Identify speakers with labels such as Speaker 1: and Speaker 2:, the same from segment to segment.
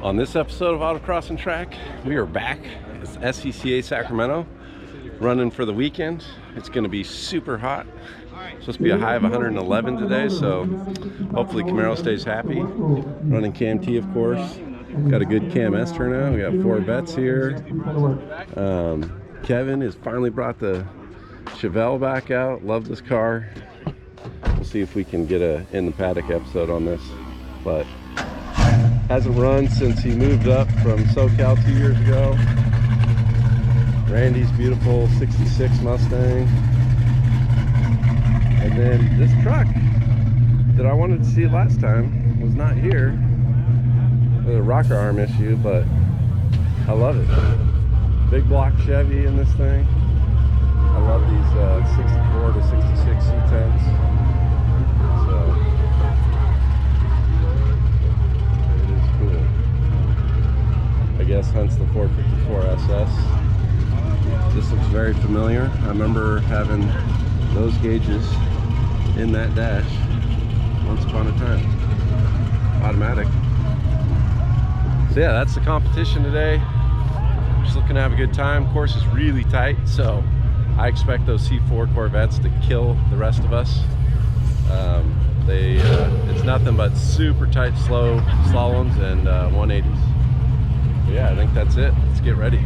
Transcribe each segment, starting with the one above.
Speaker 1: On this episode of Autocross and Track, we are back. It's SCCA Sacramento, running for the weekend. It's going to be super hot. It's supposed to be a high of 111 today, so hopefully Camaro stays happy. Running CAMT, of course. Got a good CAMS turnout. We got 4 vets here. Kevin has finally brought the Chevelle back out. Love this car. We'll see if we can get a in the paddock episode on this, but hasn't run since he moved up from SoCal 2 years ago. Randy's beautiful 66 Mustang. And then this truck that I wanted to see last time was not here. With a rocker arm issue, but I love it. Big block Chevy in this thing. I love these 64 to 66 C10s. So it is cool. I guess hence the 454 SS. This looks very familiar. I remember having those gauges in that dash once upon a time. Automatic. So yeah, that's the competition today. Just looking to have a good time. Course is really tight, so I expect those C4 Corvettes to kill the rest of us. It's nothing but super tight, slow slaloms and 180s. But yeah, I think that's it. Let's get ready.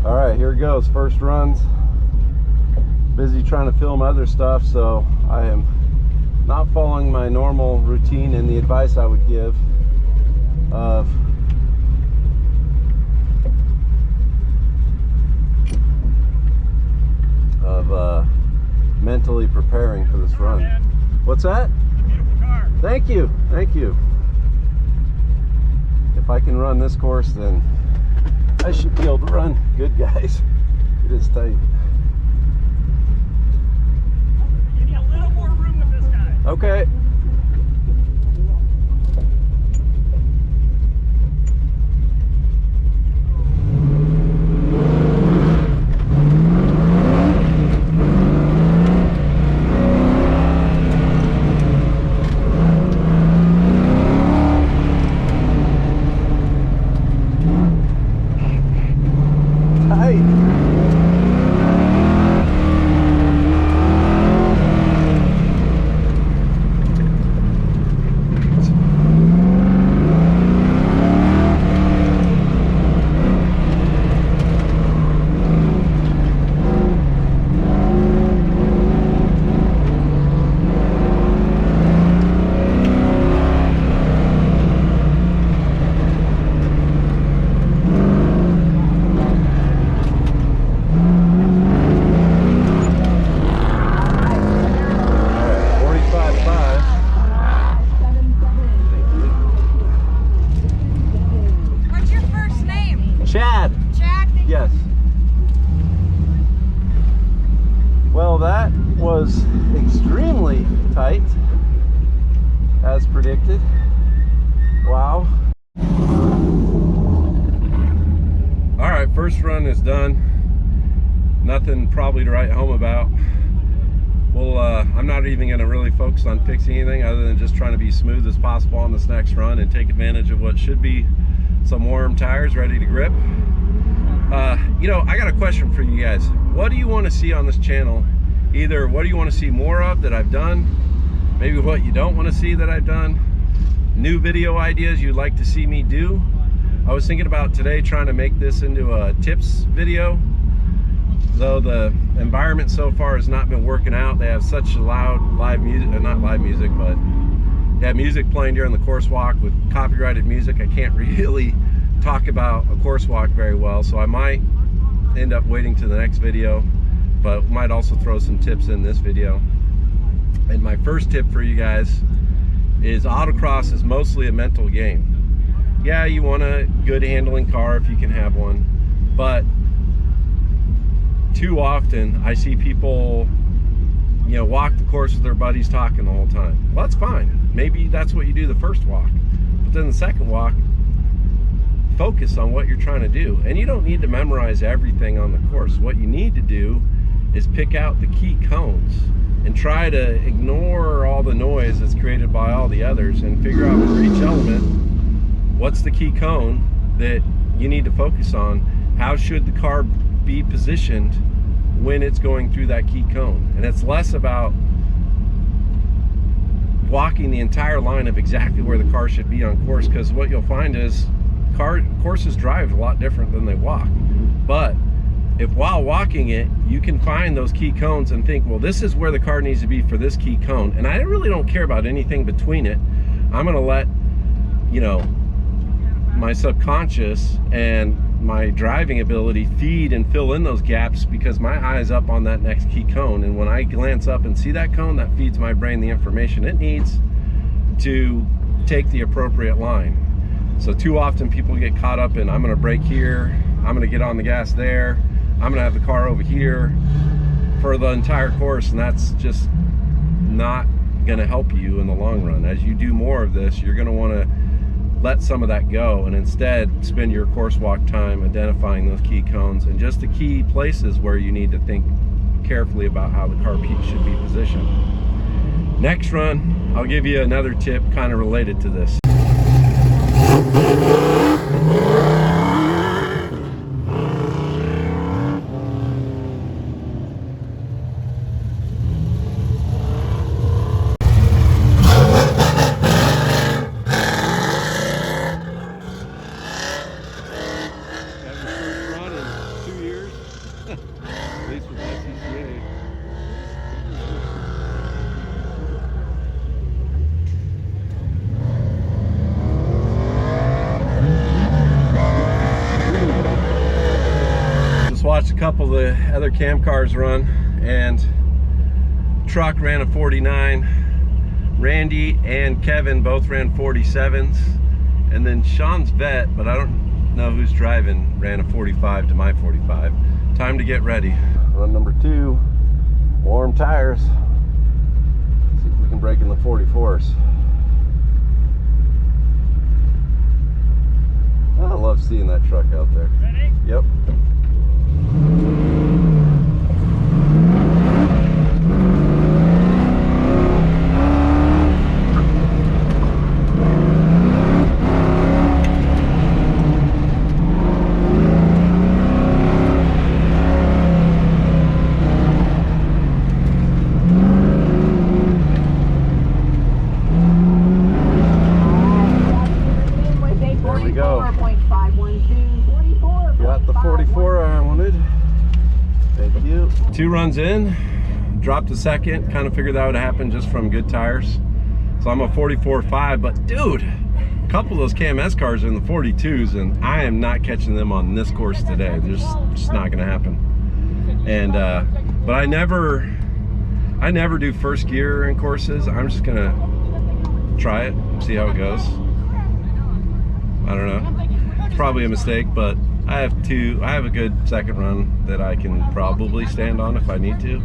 Speaker 1: All right, here it goes. First runs. Busy trying to film other stuff, so I am not following my normal routine and the advice I would give of mentally preparing for this run. What's that?
Speaker 2: Beautiful car.
Speaker 1: Thank you, thank you. If I can run this course, then I should be able to run good, guys. It is tight.
Speaker 2: You need a little more room with this guy.
Speaker 1: Okay. Chad.
Speaker 2: Chad?
Speaker 1: Yes. Well, that was extremely tight, as predicted. Wow. All right, first run is done. Nothing probably to write home about. Well, I'm not even going to really focus on fixing anything other than just trying to be smooth as possible on this next run and take advantage of what should be some warm tires ready to grip. You know, I got a question for you guys. What do you want to see on this channel? Either what do you want to see more of that I've done, maybe what you don't want to see that I've done, new video ideas you'd like to see me do. I was thinking about today trying to make this into a tips video, though the environment so far has not been working out. They have such loud live music, not live music, but they have music playing during the course walk with copyrighted music. I can't really talk about a course walk very well, so I might end up waiting to the next video, but might also throw some tips in this video. And my first tip for you guys is autocross is mostly a mental game. Yeah, you want a good handling car if you can have one, but too often I see people, you know, walk the course with their buddies talking the whole time. Well, that's fine. Maybe that's what you do the first walk. But then the second walk, focus on what you're trying to do. And you don't need to memorize everything on the course. What you need to do is pick out the key cones and try to ignore all the noise that's created by all the others and figure out for each element, what's the key cone that you need to focus on? How should the car be positioned when it's going through that key cone? And it's less about walking the entire line of exactly where the car should be on course, because what you'll find is courses drive a lot different than they walk. But if while walking it, you can find those key cones and think, well, this is where the car needs to be for this key cone, and I really don't care about anything between it. I'm going to let, you know, my subconscious and my driving ability feed and fill in those gaps, because my eye's up on that next key cone, and when I glance up and see that cone, that feeds my brain the information it needs to take the appropriate line. So too often people get caught up in, I'm going to brake here, I'm going to get on the gas there, I'm going to have the car over here for the entire course, and that's just not going to help you in the long run. As you do more of this, you're going to want to let some of that go and instead spend your course walk time identifying those key cones and just the key places where you need to think carefully about how the car should be positioned. Next run, I'll give you another tip kind of related to this. At least with SCCA. Just watched a couple of the other cam cars run, and truck ran a 49. Randy and Kevin both ran 47s, and then Sean's vet, but I don't know who's driving, ran a 45 to my 45. Time to get ready. Run number 2, warm tires. See if we can break in the 44s. I love seeing that truck out there.
Speaker 2: Ready?
Speaker 1: Yep. Got the 44 I wanted. Thank you. 2 runs in, dropped a second, kind of figured that would happen just from good tires. So I'm a 44.5, but dude, a couple of those KMS cars are in the 42s, and I am not catching them on this course today. They're just not gonna happen. And but I never do first gear in courses. I'm just gonna try it, see how it goes. I don't know, it's probably a mistake, but I have a good second run that I can probably stand on if I need to.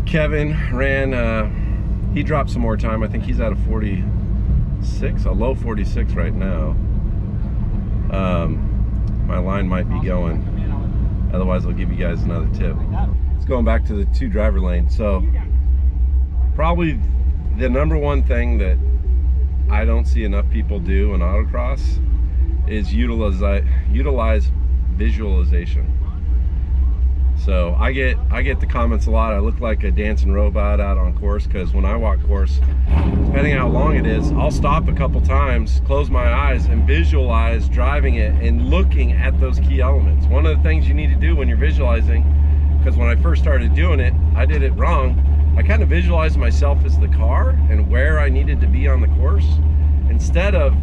Speaker 1: Kevin ran, he dropped some more time. I think he's at a 46, a low 46 right now. My line might be going. Otherwise, I'll give you guys another tip. It's going back to the 2 driver lane. So probably the number one thing that I don't see enough people do in autocross is utilize visualization. So I get the comments a lot, I look like a dancing robot out on course, because when I walk course, depending on how long it is, I'll stop a couple times, close my eyes, and visualize driving it and looking at those key elements. One of the things you need to do when you're visualizing, because when I first started doing it, I did it wrong. I kind of visualized myself as the car and where I needed to be on the course, instead of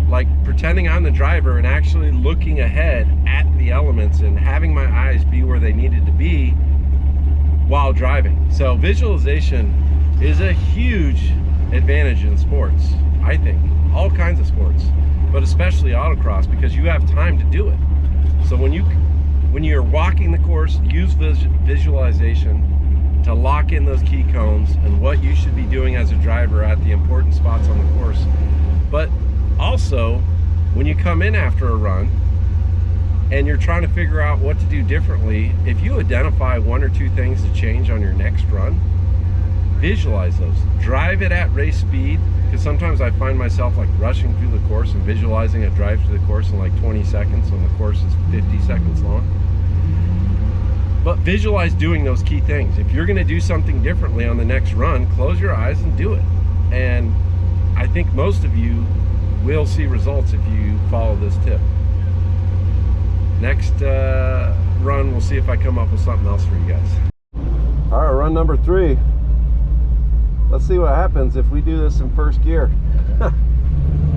Speaker 1: like pretending I'm the driver and actually looking ahead at the elements and having my eyes be where they needed to be while driving. So visualization is a huge advantage in sports, I think, all kinds of sports, but especially autocross, because you have time to do it. So when you're walking the course, use visualization to lock in those key cones and what you should be doing as a driver at the important spots on the course. But also, when you come in after a run and you're trying to figure out what to do differently, if you identify 1 or 2 things to change on your next run, visualize those. Drive it at race speed, because sometimes I find myself like rushing through the course and visualizing a drive through the course in like 20 seconds when the course is 50 seconds long. But visualize doing those key things. If you're gonna do something differently on the next run, close your eyes and do it. And I think most of you will see results if you follow this tip. Next run, we'll see if I come up with something else for you guys. All right, run number 3. Let's see what happens if we do this in first gear.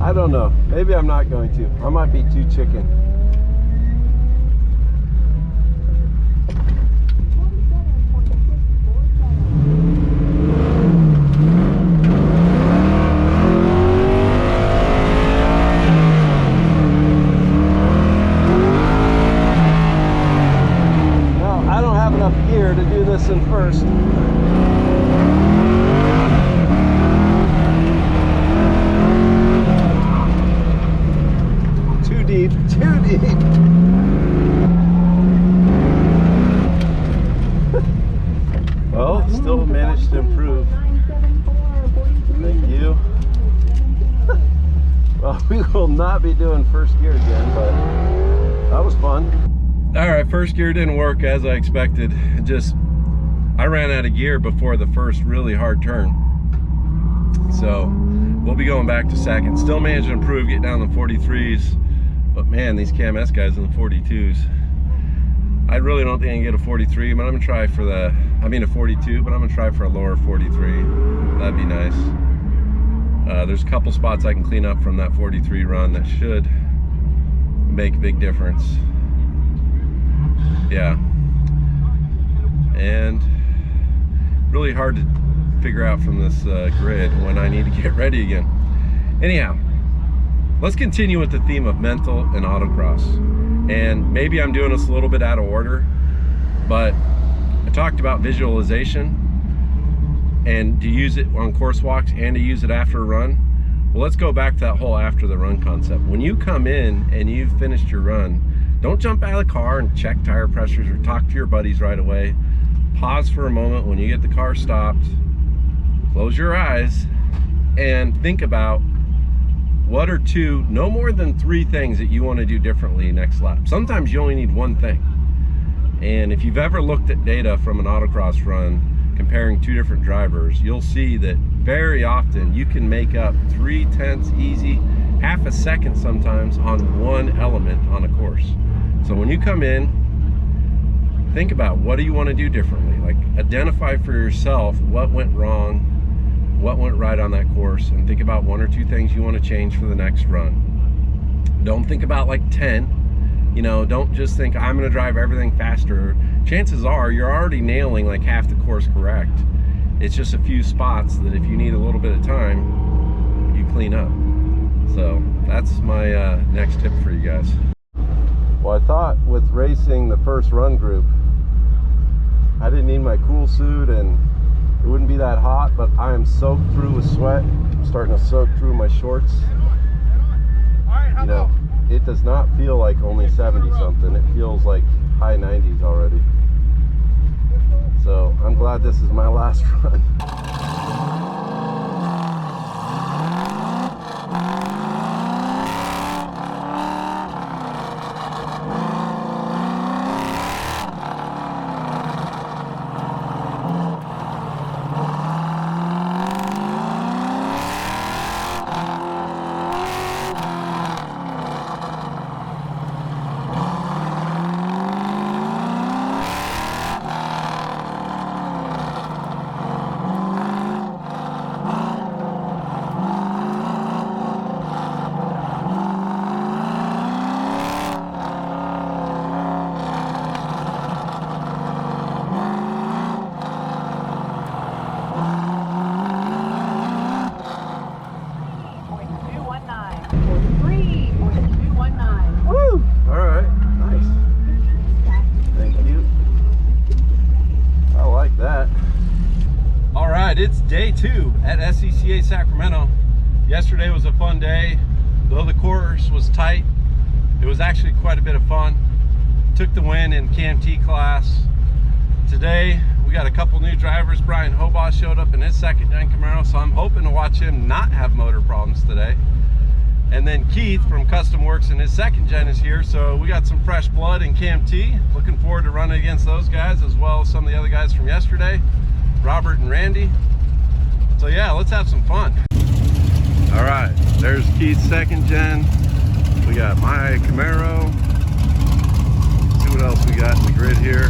Speaker 1: I don't know. Maybe I'm not going to. I might be too chicken. No, I don't have enough gear to do this in first. Too deep. Well, still managed to improve. Thank you. Well, we will not be doing first gear again, but that was fun. All right, first gear didn't work as I expected. I ran out of gear before the first really hard turn. So we'll be going back to second. Still managed to improve, get down to 43s. But man, these CAMS guys in the 42s. I really don't think I can get a 43, but I'm gonna try for a 42, but I'm gonna try for a lower 43. That'd be nice. There's a couple spots I can clean up from that 43 run that should make a big difference. Yeah. And really hard to figure out from this grid when I need to get ready again. Anyhow, let's continue with the theme of mental and autocross. And maybe I'm doing this a little bit out of order, but I talked about visualization and to use it on course walks and to use it after a run. Well, let's go back to that whole after the run concept. When you come in and you've finished your run, don't jump out of the car and check tire pressures or talk to your buddies right away. Pause for a moment when you get the car stopped, close your eyes, and think about 1 or 2, no more than 3 things that you want to do differently next lap. Sometimes you only need 1 thing. And if you've ever looked at data from an autocross run comparing 2 different drivers, you'll see that very often you can make up 3/10 easy, half a second sometimes on 1 element on a course. So when you come in, think about what do you want to do differently. Like identify for yourself what went wrong, what went right on that course, and think about 1 or 2 things you want to change for the next run. Don't think about like 10. You know, don't just think I'm going to drive everything faster. Chances are you're already nailing like half the course correct. It's just a few spots that if you need a little bit of time, you clean up. So that's my next tip for you guys. Well, I thought with racing the first run group, I didn't need my cool suit and it wouldn't be that hot, but I am soaked through with sweat. I'm starting to soak through my shorts. You know, it does not feel like only 70 something. It feels like high 90s already. So I'm glad this is my last run. 2 at SCCA Sacramento. Yesterday was a fun day. Though the course was tight, it was actually quite a bit of fun. Took the win in CAMT class. Today, we got a couple new drivers. Brian Hobaugh showed up in his second-gen Camaro, so I'm hoping to watch him not have motor problems today. And then Keith from Custom Works in his second gen is here, so we got some fresh blood in CAMT. Looking forward to running against those guys, as well as some of the other guys from yesterday, Robert and Randy. So yeah, let's have some fun. All right, there's Keith's second gen. We got my Camaro. Let's see what else we got in the grid here.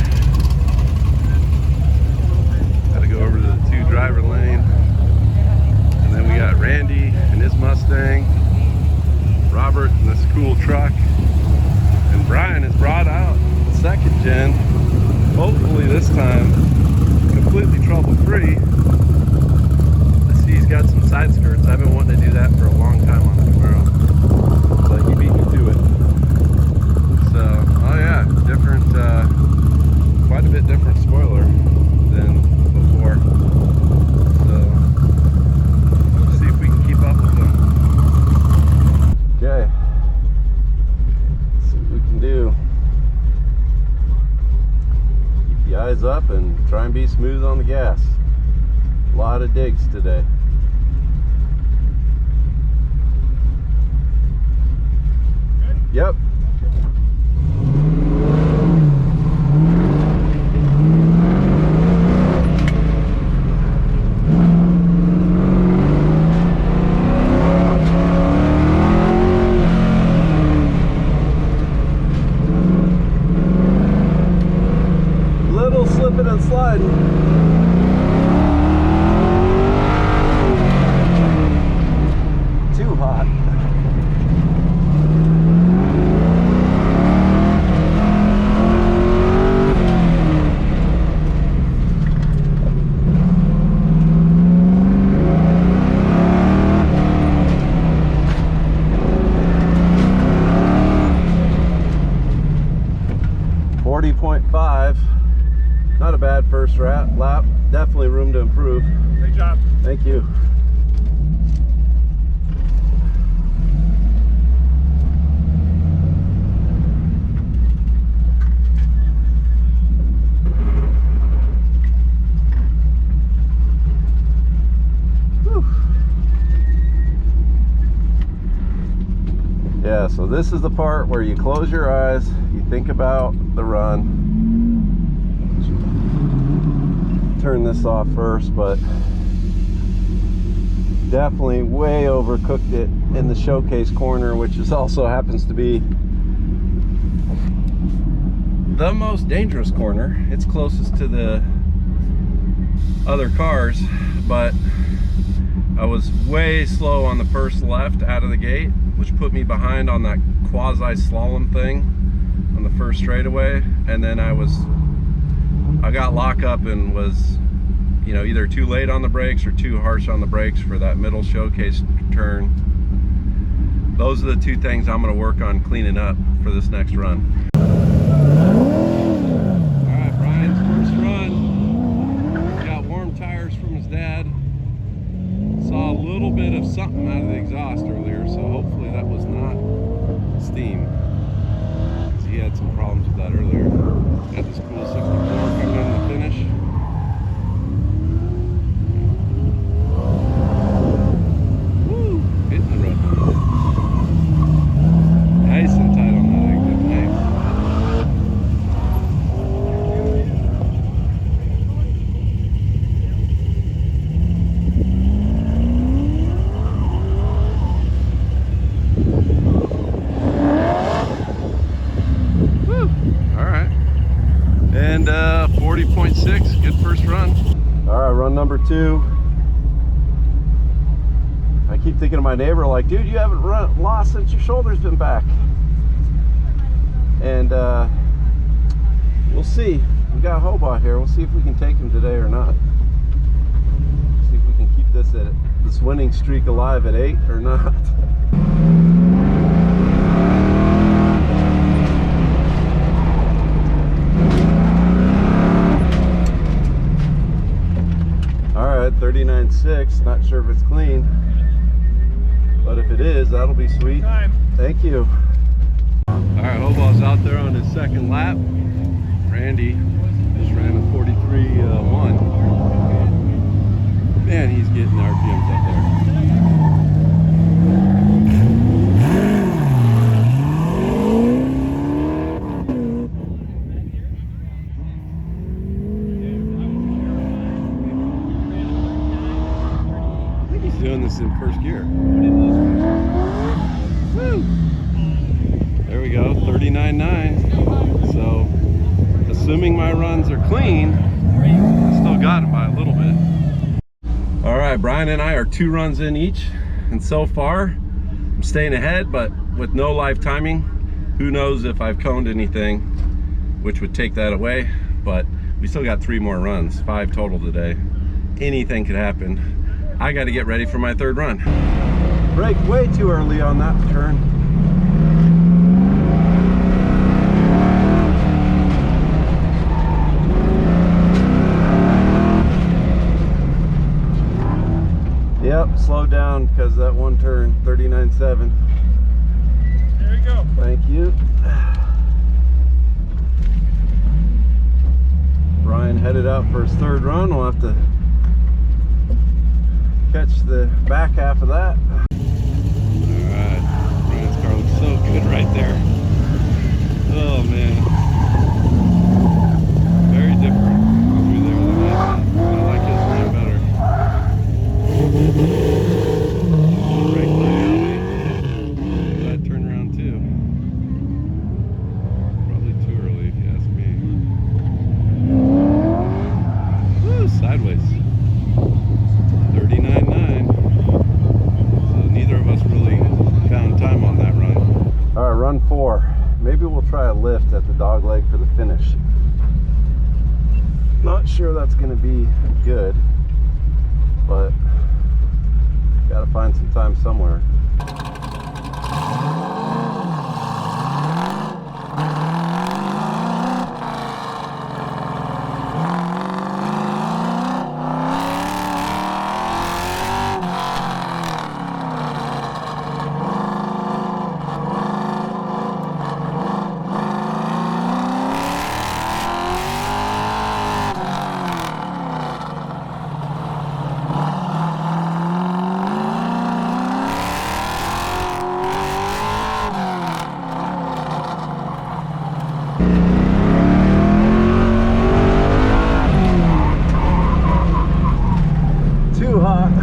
Speaker 1: Gotta go over to the 2 driver lane. And then we got Randy and his Mustang. Robert in this cool truck, and Brian has brought out the second gen, hopefully this time completely trouble-free. I see he's got some side skirts. I've been wanting to do that for a long time on the Camaro, but he beat me to it. So, oh yeah, different, quite a bit different spoiler than before. So, let's see if we can keep up with them. Okay, let's see what we can do. Keep the eyes up and try and be smooth on the gas. A lot of digs today. Yep. Slipping and sliding. Too hot. .5. Not a bad first lap. Definitely room to improve.
Speaker 2: Great job.
Speaker 1: Thank you. Whew. Yeah, so this is the part where you close your eyes, you think about the run. Turn this off first, but definitely way overcooked it in the showcase corner, which is also happens to be the most dangerous corner. It's closest to the other cars, but I was way slow on the first left out of the gate, which put me behind on that quasi slalom thing on the first straightaway, and then I got lock up and was, you know, either too late on the brakes or too harsh on the brakes for that middle showcase turn. Those are the 2 things I'm going to work on cleaning up for this next run. All right, Brian's first run. Got warm tires from his dad. Saw a little bit of something out of the exhaust earlier, so hopefully that was not steam. He had some problems with that earlier. Got this cool 64 coming in the finish. Woo! Hitting the road. Nice and tight on that exit. Nice. All right, and 40.6, good first run. All right, run number 2. I keep thinking of my neighbor, like, dude, you haven't lost since your shoulder's been back. And we'll see. We got Hobaugh here. We'll see if we can take him today or not. See if we can keep this winning streak alive at 8 or not. All right, 39.6. 39.6. Not sure if it's clean, but if it is, that'll be sweet.
Speaker 2: Time.
Speaker 1: Thank you. All right, Hoball's out there on his second lap. Randy just ran a 43.1. Man, he's getting RPMs up there. I think he's doing this in first gear. Woo! There we go, 39.9. So, assuming my runs are clean, still got it by a little bit. All right, Brian and I are 2 runs in each, and so far I'm staying ahead, but with no live timing. Who knows if I've coned anything, which would take that away, but we still got 3 more runs, 5 total today. Anything could happen. I got to get ready for my 3rd run. Brake way too early on that turn. Yep, slow down because that one turn, 39.7.
Speaker 2: There you go.
Speaker 1: Thank you. Brian headed out for his 3rd run. We'll have to catch the back half of that. Alright, Brian's car looks so good right there. Oh man. Very different through there than that. I like his line better. Brake pretty early. That turn around too. Probably too early if you ask me. Woo, sideways. 39.9. So neither of us really found time on that run. All right, run 4. Maybe we'll try a lift at the dog leg for the finish. Not sure that's going to be good, but gotta find some time somewhere.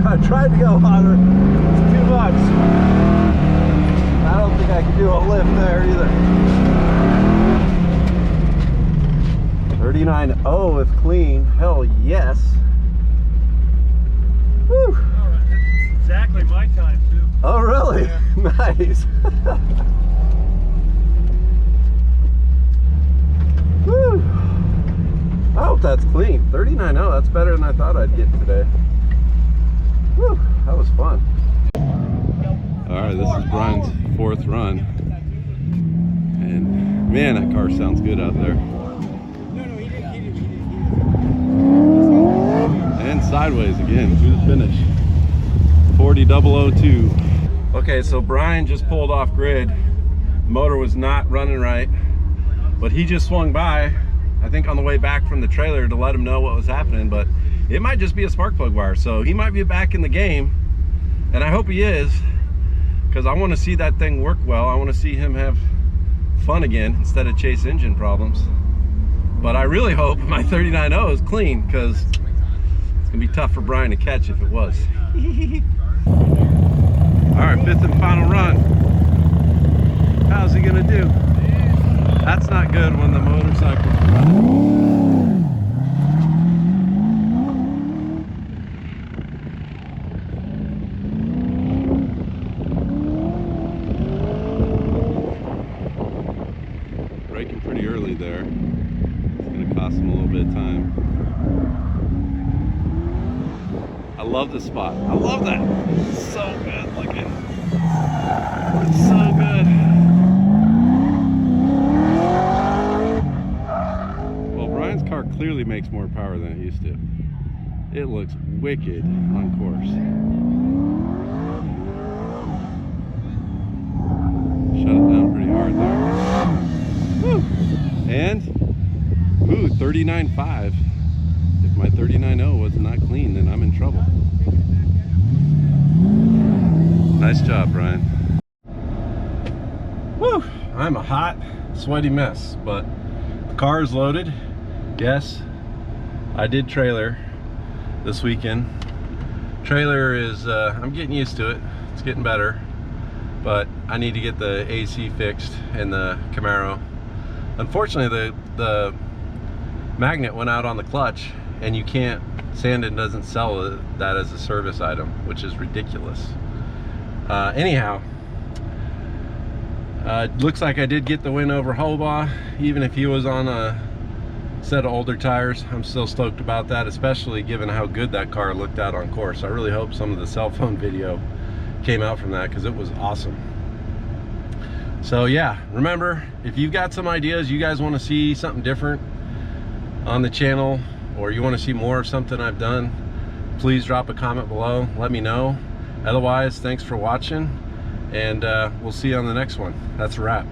Speaker 1: I tried to go hotter. It's too much. I don't think I can do a lift there either. 39.0 if clean. Hell yes. Woo.
Speaker 2: All right. That's exactly my time too.
Speaker 1: Oh really?
Speaker 2: Yeah.
Speaker 1: Nice. Woo. I hope that's clean. 39.0. That's better than I thought I'd get today. Whew, that was fun. Alright, this is Brian's 4th run. And man, that car sounds good out there. And sideways again through the finish. 40.002. Okay, so Brian just pulled off grid. The motor was not running right, but he just swung by, I think on the way back from the trailer, to let him know what was happening, but it might just be a spark plug wire, so he might be back in the game, and I hope he is, because I want to see that thing work well. I want to see him have fun again instead of chase engine problems. But I really hope my 39.0 is clean, because it's gonna be tough for Brian to catch if it was. All right, 5th and final run. How's he gonna do? That's not good when the motorcycle's running. Braking pretty early there. It's gonna cost him a little bit of time. I love this spot. I love that. It's so good looking. It's so good. Well, Brian's car clearly makes more power than it used to. It looks wicked on course. Shut it down pretty hard there. Woo. And, ooh, 39.5. If my 39.0 was not clean, then I'm in trouble. Nice job, Brian. Woo! I'm a hot, sweaty mess, but the car is loaded. Yes, I did trailer this weekend. Trailer is, I'm getting used to it. It's getting better, but I need to get the AC fixed in the Camaro. Unfortunately, the magnet went out on the clutch, and you can't, Sandin doesn't sell that as a service item, which is ridiculous. Anyhow, looks like I did get the win over Hobaugh. Even if he was on a set of older tires, I'm still stoked about that, especially given how good that car looked out on course. I really hope some of the cell phone video came out from that, because it was awesome. So yeah, remember, if you've got some ideas, you guys want to see something different on the channel, or you want to see more of something I've done, please drop a comment below, let me know. Otherwise, thanks for watching, and we'll see you on the next one. That's a wrap.